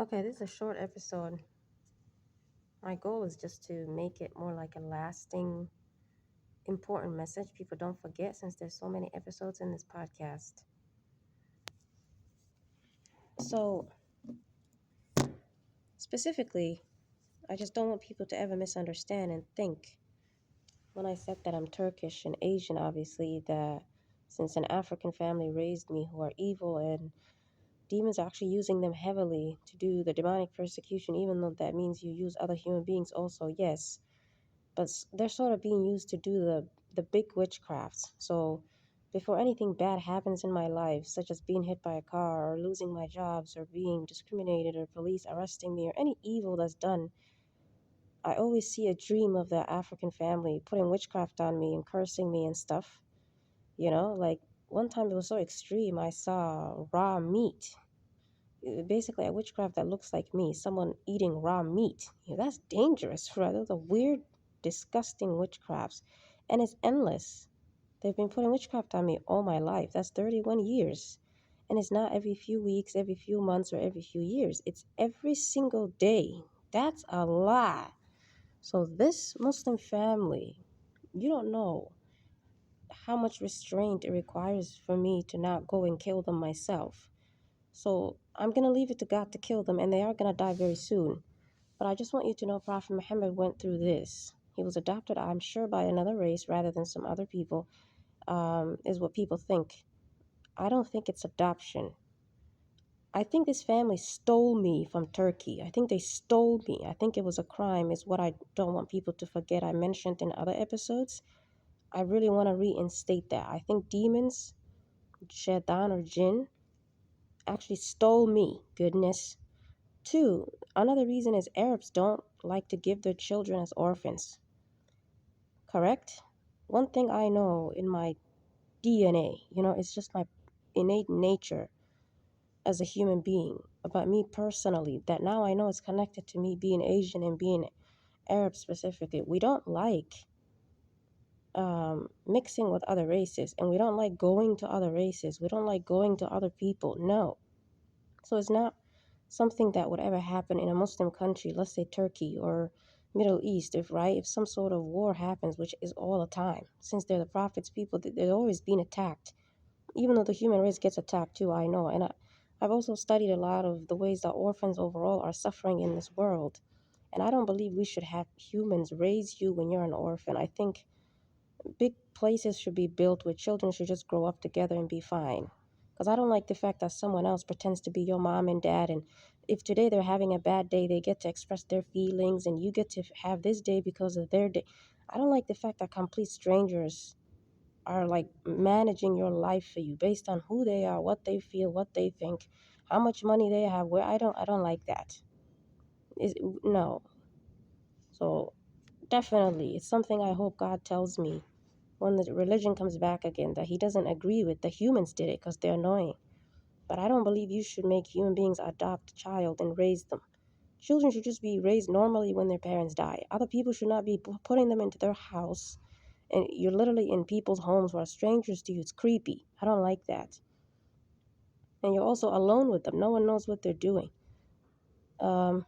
Okay, this is a short episode. My goal is just to make it more like a lasting, important message people don't forget since there's so many episodes in this podcast. So, specifically, I just don't want people to ever misunderstand and think when I said that I'm Turkish and Asian, obviously, that since an African family raised me who are evil and demons are actually using them heavily to do the demonic persecution, even though that means you use other human beings also, yes. But they're sort of being used to do the big witchcrafts. So before anything bad happens in my life, such as being hit by a car or losing my jobs or being discriminated or police arresting me or any evil that's done, I always see a dream of the African family putting witchcraft on me and cursing me and stuff. Like one time it was so extreme, I saw raw meat, basically a witchcraft that looks like me, someone eating raw meat. That's dangerous, right? Those are weird, disgusting witchcrafts. And it's endless. They've been putting witchcraft on me all my life. That's 31 years. And it's not every few weeks, every few months, or every few years. It's every single day. That's a lot. So this Muslim family, you don't know how much restraint it requires for me to not go and kill them myself. So I'm going to leave it to God to kill them, and they are going to die very soon. But I just want you to know Prophet Muhammad went through this. He was adopted, I'm sure, by another race rather than some other people, is what people think. I don't think it's adoption. I think this family stole me from Turkey. I think they stole me. I think it was a crime, is what I don't want people to forget. I mentioned in other episodes. I really want to reinstate that. I think demons, shaitan or jinn, actually stole me. Goodness. Two, another reason is Arabs don't like to give their children as orphans. Correct? One thing I know in my DNA, it's just my innate nature as a human being, about me personally, that now I know is connected to me being Asian and being Arab specifically. We don't like mixing with other races, and we don't like going to other races. We don't like going to other people. No. So it's not something that would ever happen in a Muslim country, let's say Turkey or Middle East, if some sort of war happens, which is all the time. Since they're the Prophet's people, they're always being attacked. Even though the human race gets attacked too, I know. And I've also studied a lot of the ways that orphans overall are suffering in this world. And I don't believe we should have humans raise you when you're an orphan. I think big places should be built where children should just grow up together and be fine. Because I don't like the fact that someone else pretends to be your mom and dad, and if today they're having a bad day, they get to express their feelings, and you get to have this day because of their day. I don't like the fact that complete strangers are like managing your life for you based on who they are, what they feel, what they think, how much money they have. Where I don't like that. Is no. So definitely, it's something I hope God tells me when the religion comes back again, that he doesn't agree with the humans did it because they're annoying. But I don't believe you should make human beings adopt a child and raise them. Children should just be raised normally when their parents die. Other people should not be putting them into their house, and you're literally in people's homes who are strangers to you. It's creepy. I don't like that. And you're also alone with them. No one knows what they're doing. Um,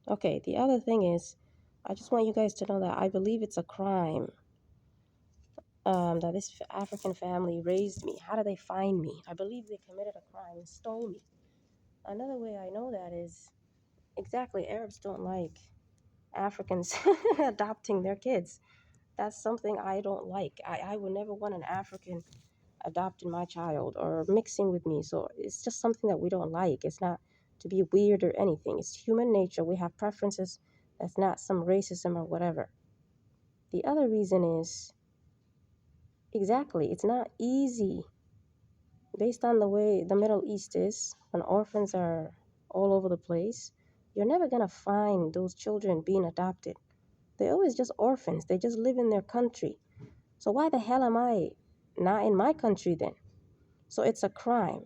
okay, the other thing is, I just want you guys to know that I believe it's a crime that this African family raised me. How did they find me? I believe they committed a crime and stole me. Another way I know that is exactly Arabs don't like Africans adopting their kids. That's something I don't like. I would never want an African adopting my child or mixing with me. So it's just something that we don't like. It's not to be weird or anything. It's human nature. We have preferences. That's not some racism or whatever. The other reason is exactly, it's not easy. Based on the way the Middle East is, when orphans are all over the place, you're never going to find those children being adopted. They're always just orphans. They just live in their country. So why the hell am I not in my country then? So it's a crime.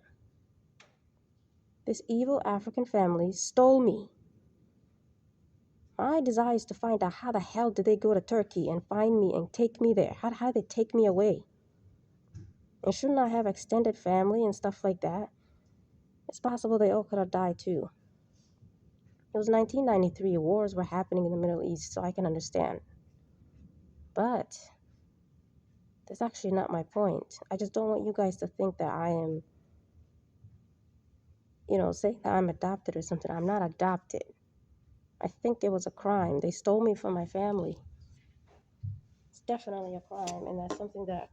This evil African family stole me. My desire is to find out how the hell did they go to Turkey and find me and take me there? How did they take me away? And shouldn't I have extended family and stuff like that? It's possible they all could have died too. It was 1993. Wars were happening in the Middle East, so I can understand. But that's actually not my point. I just don't want you guys to think that I am, saying that I'm adopted or something. I'm not adopted. I think it was a crime. They stole me from my family. It's definitely a crime, and that's something that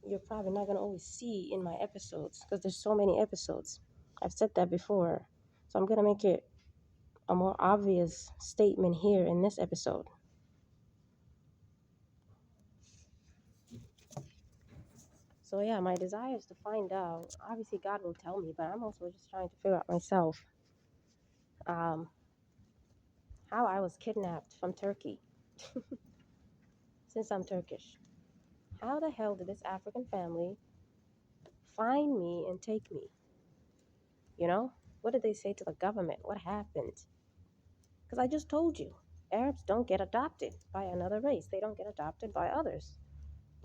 you're probably not going to always see in my episodes because there's so many episodes. I've said that before. So I'm going to make it a more obvious statement here in this episode. So yeah, my desire is to find out. Obviously, God will tell me, but I'm also just trying to figure out myself how I was kidnapped from Turkey since I'm Turkish. How the hell did this African family find me and take me? What did they say to the government? What happened? Because I just told you, Arabs don't get adopted by another race. They don't get adopted by others.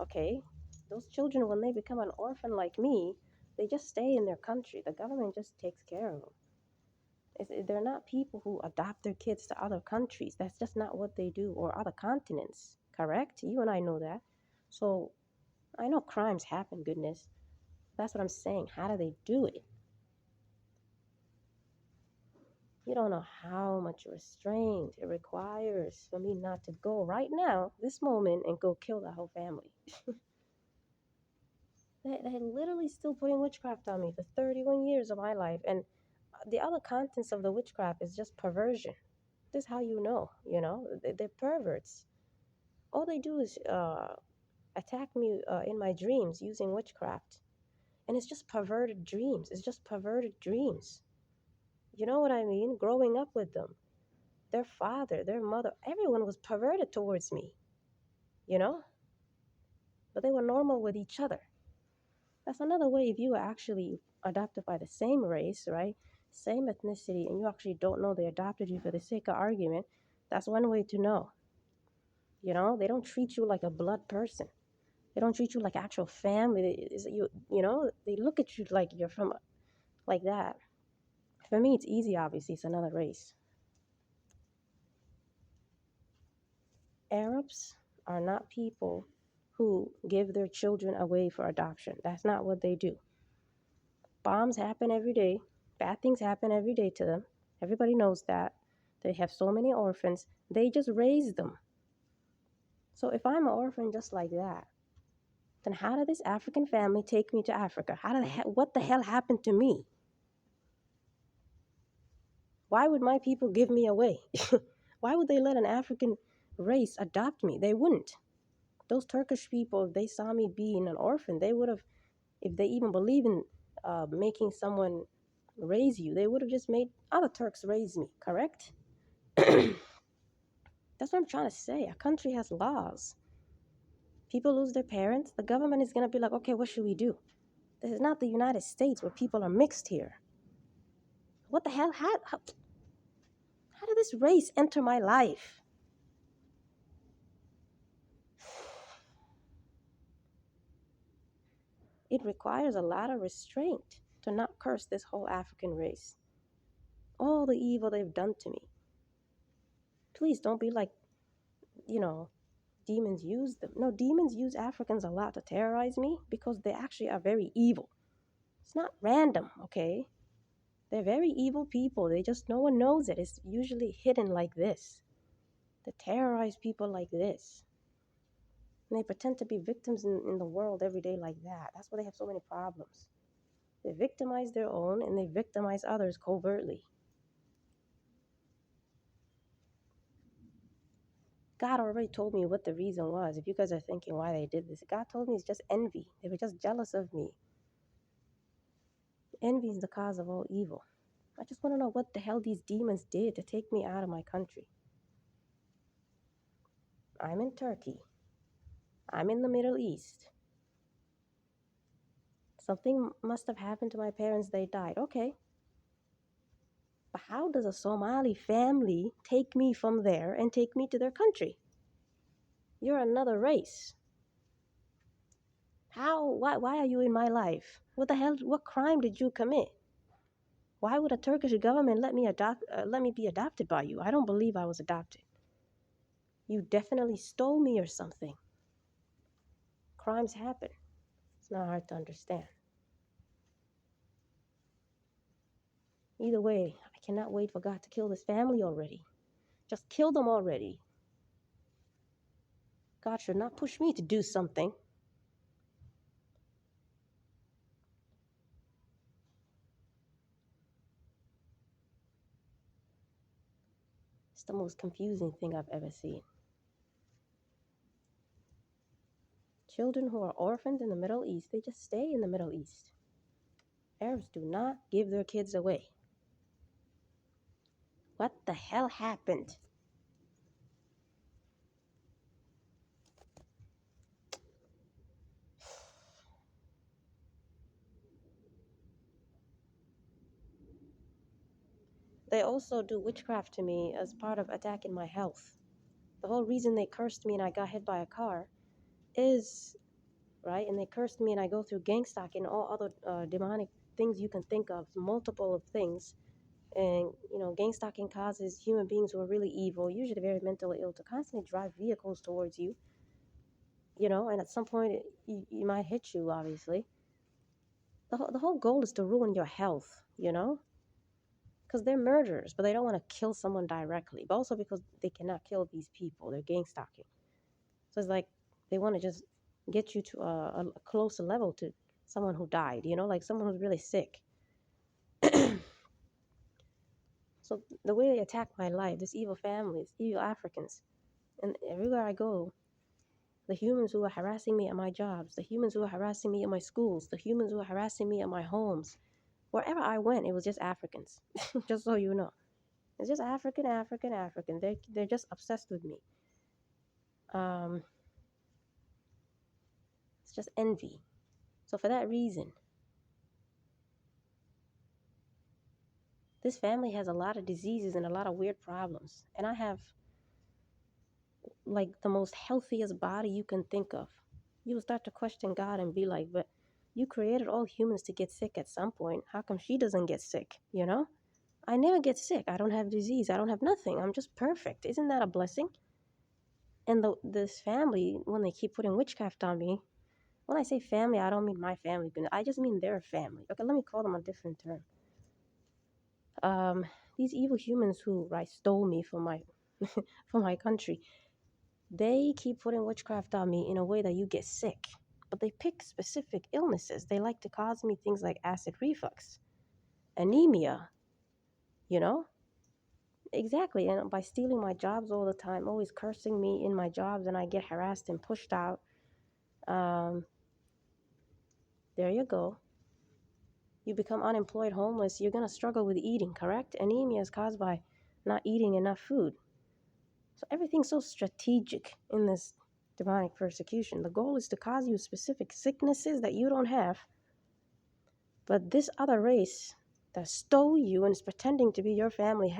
Okay? Those children, when they become an orphan like me, they just stay in their country. The government just takes care of them. They're not people who adopt their kids to other countries. That's just not what they do, or other continents. Correct? You and I know that. So I know crimes happen, goodness. That's what I'm saying. How do they do it? You don't know how much restraint it requires for me not to go right now, this moment, and go kill that whole family. They literally still putting witchcraft on me for 31 years of my life. And the other contents of the witchcraft is just perversion. This is how they're perverts. All they do is attack me in my dreams using witchcraft. And it's just perverted dreams. It's just perverted dreams. You know what I mean? Growing up with them. Their father, their mother, everyone was perverted towards me, you know? But they were normal with each other. That's another way if you were actually adopted by the same race, right? Same ethnicity, and you actually don't know they adopted you for the sake of argument. That's one way to know. They don't treat you like a blood person. They don't treat you like actual family. They look at you like you're from like that. For me, it's easy, obviously. It's another race. Arabs are not people who give their children away for adoption. That's not what they do. Bombs happen every day. Bad things happen every day to them. Everybody knows that. They have so many orphans. They just raise them. So if I'm an orphan just like that, then how did this African family take me to Africa? What the hell happened to me? Why would my people give me away? Why would they let an African race adopt me? They wouldn't. Those Turkish people, if they saw me being an orphan, they would have, if they even believe in making someone raise you, they would have just made other Turks raise me, correct? That's what I'm trying to say. A country has laws. People lose their parents. The government is going to be like, okay, what should we do? This is not the United States where people are mixed here. What the hell? How did this race enter my life? It requires a lot of restraint to not curse this whole African race. All the evil they've done to me. Please don't be like, demons use them. No, demons use Africans a lot to terrorize me because they actually are very evil. It's not random, okay? They're very evil people. No one knows it. It's usually hidden like this. They terrorize people like this. And they pretend to be victims in the world every day like that. That's why they have so many problems. They victimize their own and they victimize others covertly. God already told me what the reason was. If you guys are thinking why they did this, God told me it's just envy. They were just jealous of me. Envy is the cause of all evil. I just want to know what the hell these demons did to take me out of my country. I'm in Turkey. I'm in the Middle East. Something must have happened to my parents. They died. Okay. But how does a Somali family take me from there and take me to their country? You're another race. How? Why are you in my life? What the hell? What crime did you commit? Why would a Turkish government let me be adopted by you? I don't believe I was adopted. You definitely stole me or something. Crimes happen. It's not hard to understand. Either way, I cannot wait for God to kill this family already. Just kill them already. God should not push me to do something. It's the most confusing thing I've ever seen. Children who are orphaned in the Middle East, they just stay in the Middle East. Arabs do not give their kids away. What the hell happened? They also do witchcraft to me as part of attacking my health. The whole reason they cursed me and I got hit by a car is, right? And they cursed me and I go through gang stalking and all other demonic things you can think of, multiple of things. And, gang stalking causes human beings who are really evil, usually very mentally ill, to constantly drive vehicles towards you, and at some point you might hit you, obviously. The whole goal is to ruin your health, because they're murderers, but they don't want to kill someone directly, but also because they cannot kill these people. They're gang stalking. So it's like they want to just get you to a closer level to someone who died, like someone who's really sick. So the way they attack my life, this evil families, evil Africans, and everywhere I go, the humans who are harassing me at my jobs, the humans who are harassing me at my schools, the humans who are harassing me at my homes, wherever I went, it was just Africans. Just so you know. It's just African, African, African. They're just obsessed with me. It's just envy. So for that reason, this family has a lot of diseases and a lot of weird problems. And I have like the most healthiest body you can think of. You will start to question God and be like, but you created all humans to get sick at some point. How come she doesn't get sick? I never get sick. I don't have disease. I don't have nothing. I'm just perfect. Isn't that a blessing? And this family, when they keep putting witchcraft on me, when I say family, I don't mean my family. I just mean their family. Okay, let me call them a different term. These evil humans who stole me from my from my country, they keep putting witchcraft on me in a way that you get sick. But they pick specific illnesses. They like to cause me things like acid reflux, anemia, you know? Exactly. And by stealing my jobs all the time, always cursing me in my jobs, and I get harassed and pushed out. There you go. You become unemployed, homeless, you're going to struggle with eating, correct? Anemia is caused by not eating enough food. So everything's so strategic in this demonic persecution. The goal is to cause you specific sicknesses that you don't have. But this other race that stole you and is pretending to be your family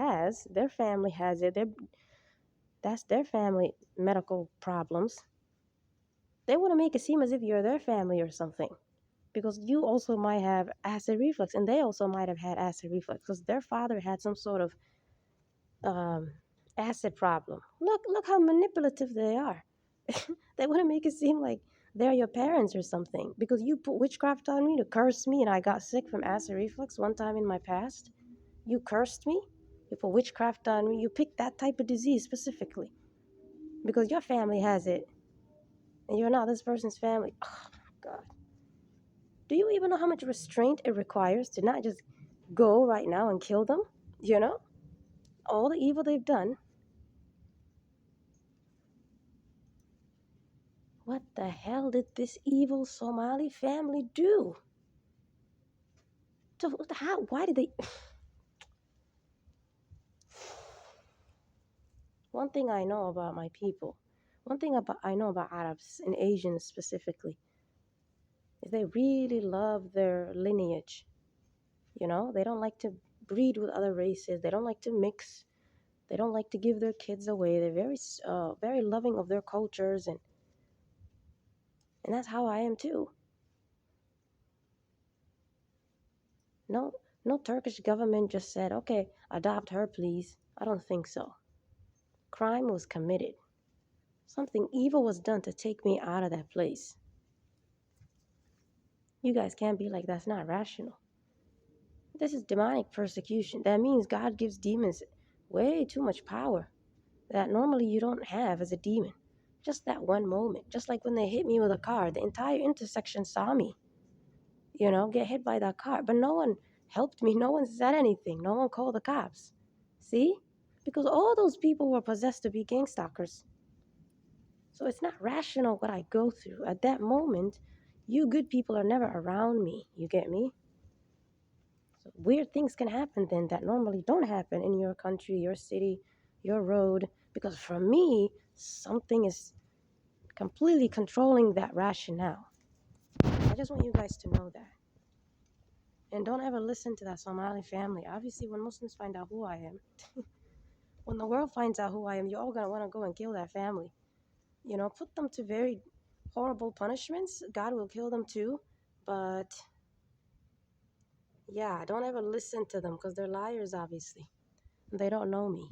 their family has it. That's their family medical problems. They want to make it seem as if you're their family or something. Because you also might have acid reflux, and they also might have had acid reflux because their father had some sort of acid problem. Look how manipulative they are. They want to make it seem like they're your parents or something because you put witchcraft on me to curse me, and I got sick from acid reflux one time in my past. You cursed me. You put witchcraft on me. You picked that type of disease specifically because your family has it, and you're not this person's family. Oh God. Do you even know how much restraint it requires to not just go right now and kill them? All the evil they've done. What the hell did this evil Somali family do? Why did they? One thing I know about my people, I know about Arabs and Asians specifically, is they really love their lineage. They don't like to breed with other races. They don't like to mix. They don't like to give their kids away. They're very loving of their cultures, and that's how I am too. No, No Turkish government just said, okay, adopt her, please. I don't think so. Crime was committed. Something evil was done to take me out of that place. You guys can't be like, that's not rational. This is demonic persecution. That means God gives demons way too much power that normally you don't have as a demon. Just that one moment. Just like when they hit me with a car, the entire intersection saw me, get hit by that car. But no one helped me. No one said anything. No one called the cops. See? Because all those people were possessed to be gang stalkers. So it's not rational what I go through. At that moment, you good people are never around me. You get me? So weird things can happen then that normally don't happen in your country, your city, your road. Because for me, something is completely controlling that rationale. I just want you guys to know that. And don't ever listen to that Somali family. Obviously, when Muslims find out who I am, when the world finds out who I am, you're all going to want to go and kill that family. Put them to very horrible punishments. God will kill them too. But yeah, don't ever listen to them because they're liars, obviously. They don't know me.